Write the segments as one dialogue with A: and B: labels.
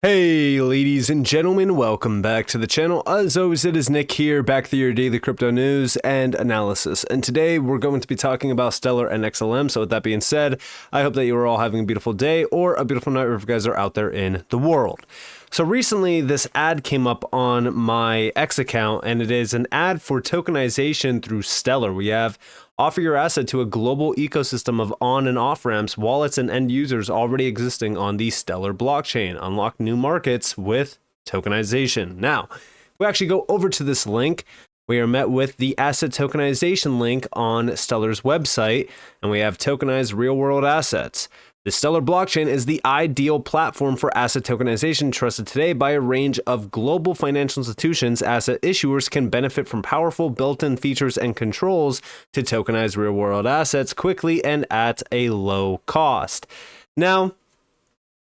A: Hey ladies and gentlemen, welcome back to the channel. As always, it is Nick here, back with your daily crypto news and analysis. And today we're going to be talking about Stellar and XLM. So with that being said, I hope that you are all having a beautiful day or a beautiful night wherever you guys are out there in the world. So recently this ad came up on my X account, and it is an ad for tokenization through Stellar. We have offer your asset to a global ecosystem of on and off ramps, wallets, and end users already existing on the Stellar blockchain. Unlock new markets with tokenization. Now, we actually go over to this link. We are met with the asset tokenization link on Stellar's website, and we have tokenized real world assets. The Stellar blockchain is the ideal platform for asset tokenization, trusted today by a range of global financial institutions. Asset issuers can benefit from powerful built-in features and controls to tokenize real-world assets quickly and at a low cost. Now,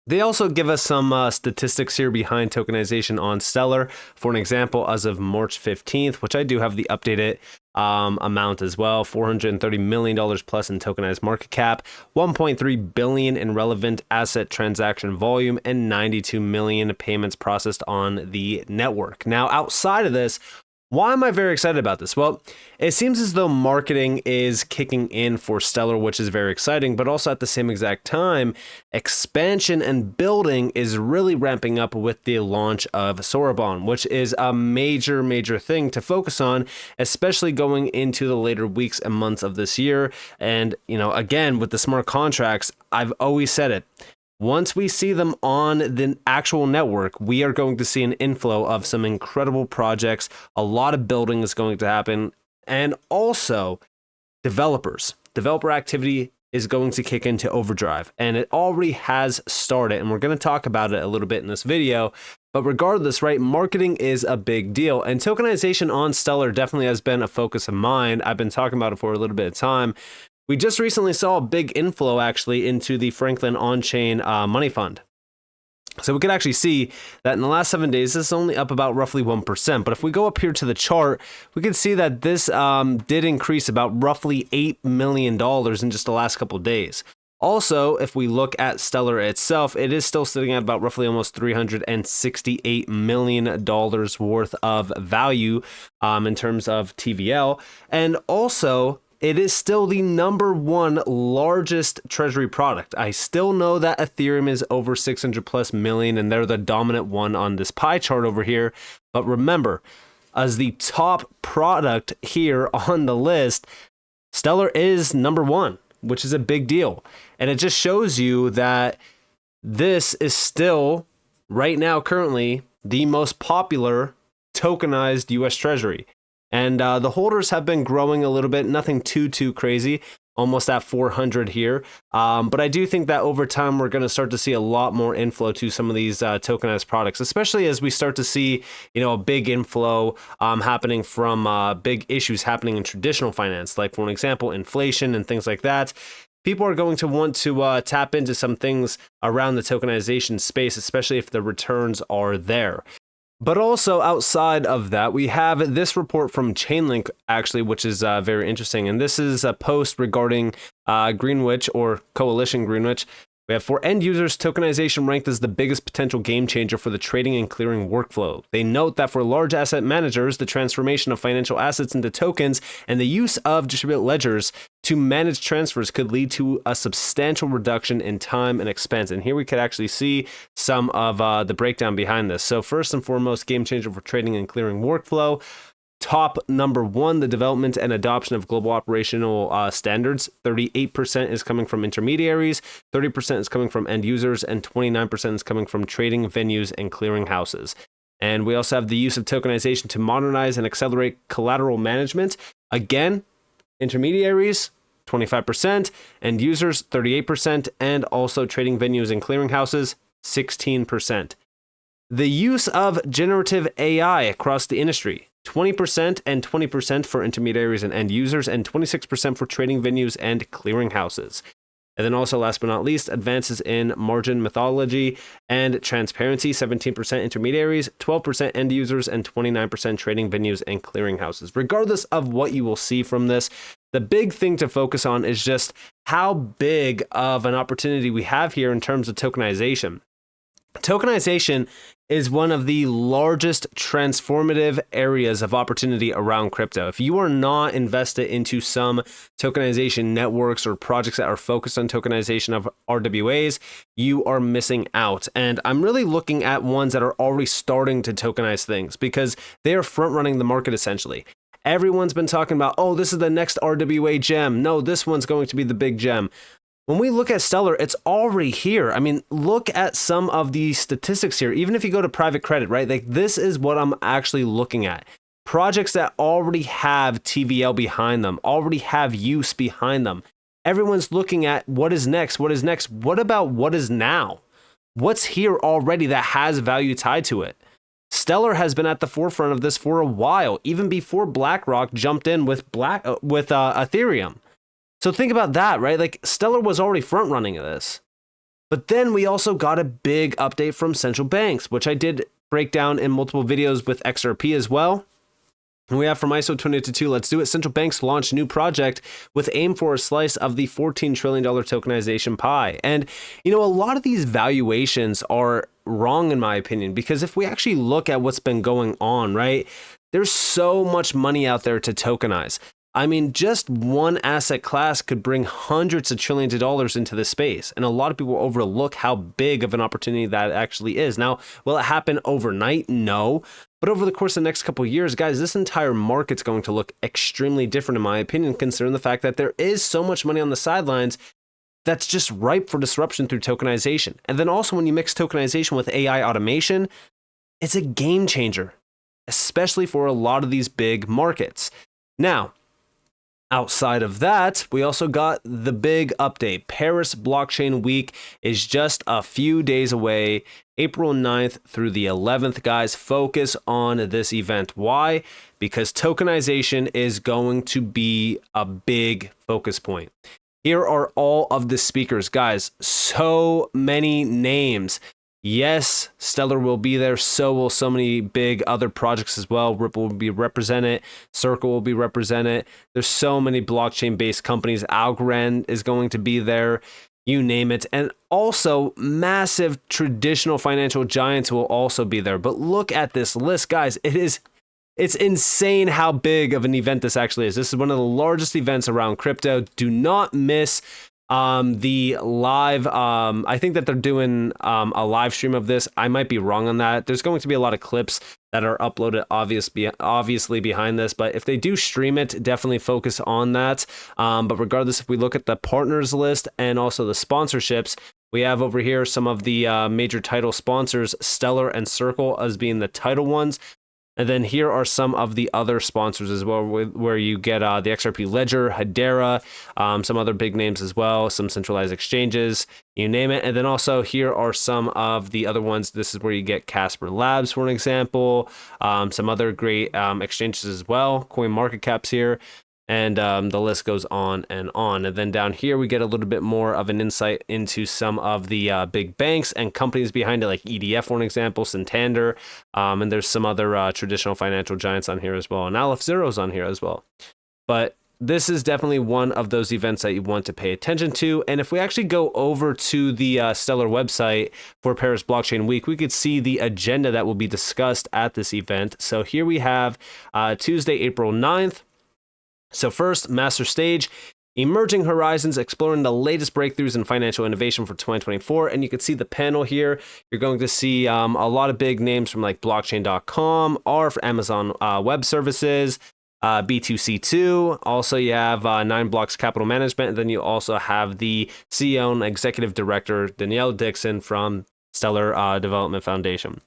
A: they also give us some statistics here behind tokenization on Stellar. For an example, as of March 15th, which I do have the updated amount as well, $430 million plus in tokenized market cap, 1.3 billion in relevant asset transaction volume, and 92 million payments processed on the network. Now, outside of this, why am I very excited about this? Well, it seems as though marketing is kicking in for Stellar, which is very exciting, but also at the same exact time, expansion and building is really ramping up with the launch of Sorabon, which is a major thing to focus on, especially going into the later weeks and months of this year. And, you know, again, with the smart contracts, I've always said it. Once we see them on the actual network, we are going to see an inflow of some incredible projects. A lot of building is going to happen. And also, developer activity is going to kick into overdrive. And it already has started. And we're going to talk about it a little bit in this video. But regardless, right, marketing is a big deal. And tokenization on Stellar definitely has been a focus of mine. I've been talking about it for a little bit of time. We just recently saw a big inflow actually into the Franklin on-chain money fund. So we could actually see that in the last 7 days, this is only up about roughly 1%. But if we go up here to the chart, we can see that this did increase about roughly $8 million in just the last couple of days. Also, if we look at Stellar itself, it is still sitting at about roughly almost $368 million worth of value in terms of TVL. And also, it is still the #1 largest treasury product. I still know that Ethereum is over 600 plus million, and they're the dominant one on this pie chart over here. But remember, as the top product here on the list, Stellar is #1, which is a big deal. And it just shows you that this is still, right now, currently, the most popular tokenized US Treasury. And the holders have been growing a little bit, nothing too crazy, almost at 400 here. But I do think that over time, we're going to start to see a lot more inflow to some of these tokenized products, especially as we start to see, you know, a big inflow happening from big issues happening in traditional finance, like, for an example, inflation and things like that. People are going to want to tap into some things around the tokenization space, especially if the returns are there. But also outside of that, we have this report from Chainlink, actually, which is very interesting. And this is a post regarding Greenwich, or Coalition Greenwich. We have, for end users, tokenization ranked as the biggest potential game changer for the trading and clearing workflow. They note that for large asset managers, the transformation of financial assets into tokens and the use of distributed ledgers to manage transfers could lead to a substantial reduction in time and expense. And here we could actually see some of the breakdown behind this. So first and foremost, game changer for trading and clearing workflow. Top #1, the development and adoption of global operational standards. 38% is coming from intermediaries, 30% is coming from end users, and 29% is coming from trading venues and clearing houses. And we also have the use of tokenization to modernize and accelerate collateral management. Again, intermediaries, 25%, end users, 38%, and also trading venues and clearing houses, 16%. The use of generative AI across the industry. 20% and 20% for intermediaries and end users, and 26% for trading venues and clearing houses. And then also, last but not least, advances in margin methodology and transparency, 17% intermediaries, 12% end users, and 29% trading venues and clearing houses. Regardless of what you will see from this, the big thing to focus on is just how big of an opportunity we have here in terms of tokenization. Tokenization is one of the largest transformative areas of opportunity around crypto. If you are not invested into some tokenization networks or projects that are focused on tokenization of RWAs, you are missing out. And I'm really looking at ones that are already starting to tokenize things because they are front running the market essentially. Everyone's been talking about, oh, this is the next RWA gem. No, this one's going to be the big gem. When we look at Stellar, it's already here. I mean, look at some of the statistics here. Even if you go to private credit, right? Like this is what I'm actually looking at. Projects that already have TVL behind them, already have use behind them. Everyone's looking at what is next, what is next. What about what is now? What's here already that has value tied to it? Stellar has been at the forefront of this for a while, even before BlackRock jumped in with Ethereum. So think about that, right? Like Stellar was already front running this. But then we also got a big update from central banks, which I did break down in multiple videos with XRP as well. And we have from ISO 2022, let's do it. Central banks launched new project with aim for a slice of the $14 trillion tokenization pie. And, you know, a lot of these valuations are wrong in my opinion, because if we actually look at what's been going on, right, there's so much money out there to tokenize. I mean, just one asset class could bring hundreds of trillions of dollars into this space. And a lot of people overlook how big of an opportunity that actually is. Now, will it happen overnight? No. But over the course of the next couple of years, guys, this entire market's going to look extremely different, in my opinion, considering the fact that there is so much money on the sidelines that's just ripe for disruption through tokenization. And then also when you mix tokenization with AI automation, it's a game changer, especially for a lot of these big markets. Now, outside of that, we also got the big update. Paris Blockchain Week is just a few days away, April 9th through the 11th, guys. Focus on this event. Why? Because tokenization is going to be a big focus point. Here are all of the speakers, guys. So many names. Yes, Stellar will be there. So will so many big other projects as well. Ripple will be represented. Circle will be represented. There's so many blockchain-based companies. Algorand is going to be there. You name it. And also, massive traditional financial giants will also be there. But look at this list, guys. It's insane how big of an event this actually is. This is one of the largest events around crypto. Do not miss the live. I think that they're doing a live stream of this. I might be wrong on that. There's going to be a lot of clips that are uploaded obviously behind this, but if they do stream it, definitely focus on that. But regardless, if we look at the partners list and also the sponsorships, we have over here some of the major title sponsors, Stellar and Circle as being the title ones. And then here are some of the other sponsors as well, where you get the XRP Ledger, Hedera, some other big names as well, some centralized exchanges, you name it. And then also here are some of the other ones. This is where you get Casper Labs, for an example, some other great exchanges as well, CoinMarketCap's here. And the list goes on and on. And then down here, we get a little bit more of an insight into some of the big banks and companies behind it, like EDF, for an example, Santander. And there's some other traditional financial giants on here as well. And Aleph Zero's on here as well. But this is definitely one of those events that you want to pay attention to. And if we actually go over to the Stellar website for Paris Blockchain Week, we could see the agenda that will be discussed at this event. So here we have Tuesday, April 9th. So first, Master Stage, Emerging Horizons, exploring the latest breakthroughs in financial innovation for 2024. And you can see the panel here. You're going to see a lot of big names from like blockchain.com, ARF, Amazon Web Services, B2C2. Also, you have 9 Blocks Capital Management. And then you also have the CEO and Executive Director, Danielle Dixon from Stellar Development Foundation.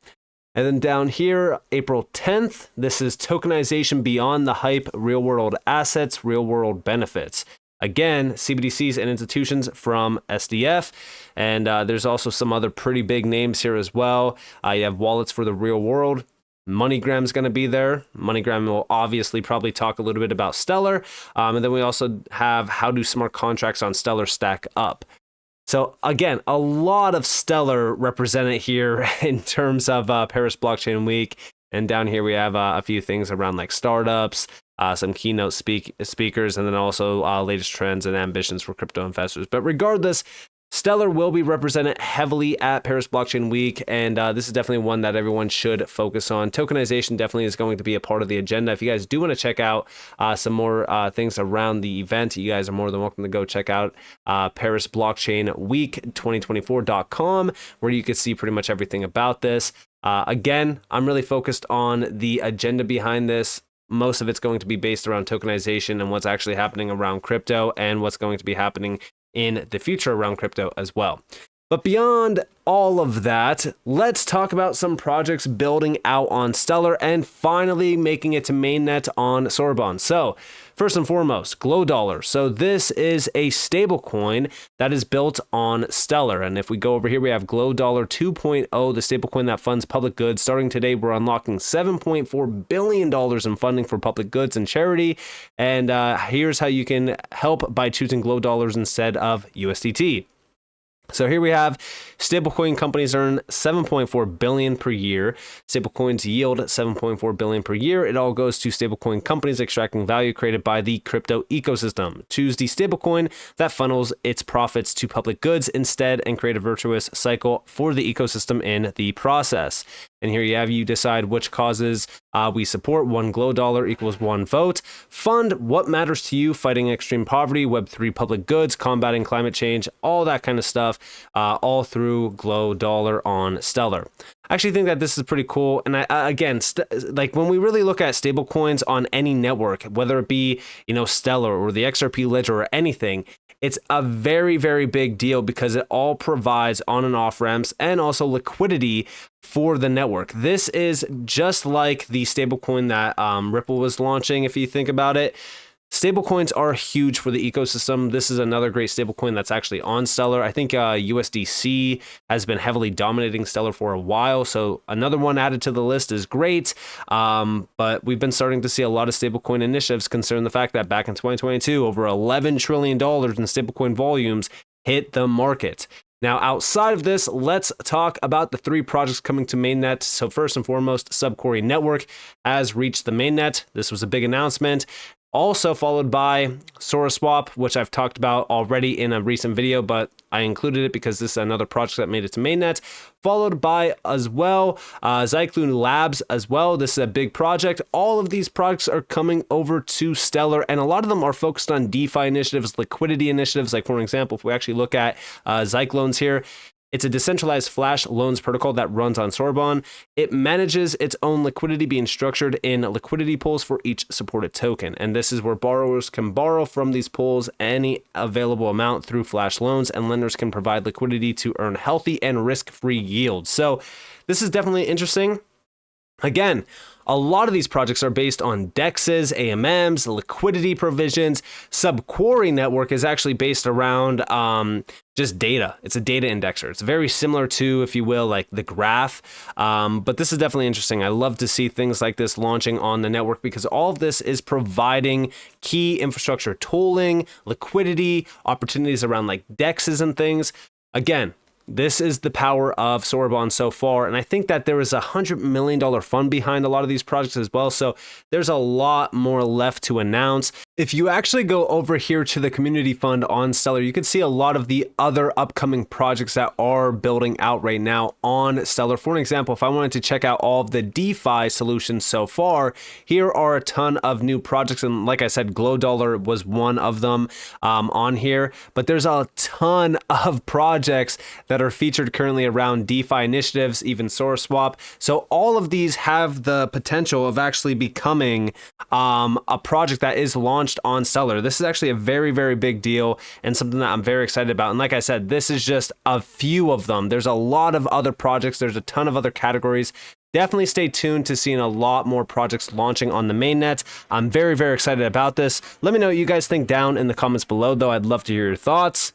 A: And then down here, April 10th, this is Tokenization Beyond the Hype, Real World Assets, Real World Benefits. Again, CBDCs and institutions from SDF. And there's also some other pretty big names here as well. You have Wallets for the Real World. MoneyGram's going to be there. MoneyGram will obviously probably talk a little bit about Stellar. And then we also have how do smart contracts on Stellar stack up. So again, a lot of Stellar represented here in terms of Paris Blockchain Week. And down here we have a few things around like startups, some keynote speakers, and then also latest trends and ambitions for crypto investors. But regardless, Stellar will be represented heavily at Paris Blockchain Week, and this is definitely one that everyone should focus on. Tokenization definitely is going to be a part of the agenda. If you guys do want to check out some more things around the event, you guys are more than welcome to go check out Paris Blockchain Week 2024.com, where you can see pretty much everything about this. Again, I'm really focused on the agenda behind this. Most of it's going to be based around tokenization and what's actually happening around crypto and what's going to be happening in the future around crypto as well. But beyond all of that, let's talk about some projects building out on Stellar and finally making it to mainnet on Sorbonne. So first and foremost, Glow Dollar. So this is a stable coin that is built on Stellar. And if we go over here, we have Glow Dollar 2.0, the stable coin that funds public goods. Starting today, we're unlocking $7.4 billion in funding for public goods and charity. And here's how you can help by choosing Glow Dollars instead of USDT. So here we have stablecoin companies earn $7.4 billion per year. Stablecoins yield $7.4 billion per year. It all goes to stablecoin companies extracting value created by the crypto ecosystem. Choose the stablecoin that funnels its profits to public goods instead and create a virtuous cycle for the ecosystem in the process. And here you decide which causes we support. One Glow Dollar equals one vote. Fund what matters to you, fighting extreme poverty, Web3 public goods, combating climate change, all that kind of stuff, all through Glow Dollar on Stellar. I actually think that this is pretty cool. And again, like when we really look at stable coins on any network, whether it be, Stellar or the XRP Ledger or anything, it's a very, very big deal because it all provides on and off ramps and also liquidity for the network. This is just like the stablecoin that Ripple was launching, if you think about it. Stablecoins are huge for the ecosystem. This is another great stablecoin that's actually on Stellar. I think USDC has been heavily dominating Stellar for a while, so another one added to the list is great. But we've been starting to see a lot of stablecoin initiatives concerning the fact that back in 2022, over $11 trillion in stablecoin volumes hit the market. Now, outside of this, let's talk about the three projects coming to mainnet. So first and foremost, Subquery Network has reached the mainnet. This was a big announcement. Also followed by SoraSwap, which I've talked about already in a recent video, but I included it because this is another project that made it to mainnet. Followed by as well Zyklon Labs as well. This is a big project. All of these projects are coming over to Stellar, and a lot of them are focused on DeFi initiatives, liquidity initiatives. Like for example, if we actually look at Zyklon's here, it's a decentralized flash loans protocol that runs on Sorbonne. It manages its own liquidity being structured in liquidity pools for each supported token. And this is where borrowers can borrow from these pools any available amount through flash loans, and lenders can provide liquidity to earn healthy and risk-free yields. So this is definitely interesting. Again, a lot of these projects are based on DEXs, AMMs, liquidity provisions. Subquery Network is actually based around just data. It's a data indexer. It's very similar to, if you will, like the graph. But this is definitely interesting. I love to see things like this launching on the network because all of this is providing key infrastructure tooling, liquidity, opportunities around like DEXs and things. Again, this is the power of Sorbonne so far, and I think that there is $100 million fund behind a lot of these projects as well, so there's a lot more left to announce. If you actually go over here to the community fund on Stellar, you can see a lot of the other upcoming projects that are building out right now on Stellar. For an example, if I wanted to check out all of the DeFi solutions so far, here are a ton of new projects, and like I said, Glow Dollar was one of them on here, but there's a ton of projects that are featured currently around DeFi initiatives, even SoraSwap. So all of these have the potential of actually becoming a project that is launched on Stellar. This is actually a very, very big deal and something that I'm very excited about. And like I said, this is just a few of them. There's a lot of other projects. There's a ton of other categories. Definitely stay tuned to seeing a lot more projects launching on the mainnet. I'm very, very excited about this. Let me know what you guys think down in the comments below, though. I'd love to hear your thoughts.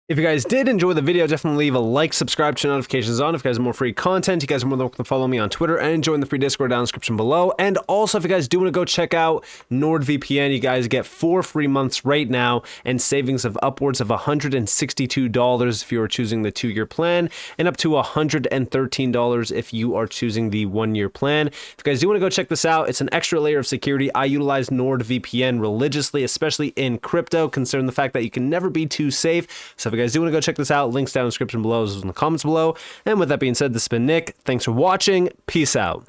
A: If you guys did enjoy the video, definitely leave a like, subscribe, turn notifications on. If you guys want more free content, you guys are more than welcome to follow me on Twitter and join the free Discord down in the description below. And also, if you guys do want to go check out NordVPN, you guys get 4 free months right now and savings of upwards of $162 if you are choosing the 2-year plan and up to $113 if you are choosing the 1-year plan. If you guys do want to go check this out, it's an extra layer of security. I utilize NordVPN religiously, especially in crypto, considering the fact that you can never be too safe. So if you guys do want to go check this out, links down in the description below, as well as in the comments below. And with that being said, this has been Nick. Thanks for watching. Peace out.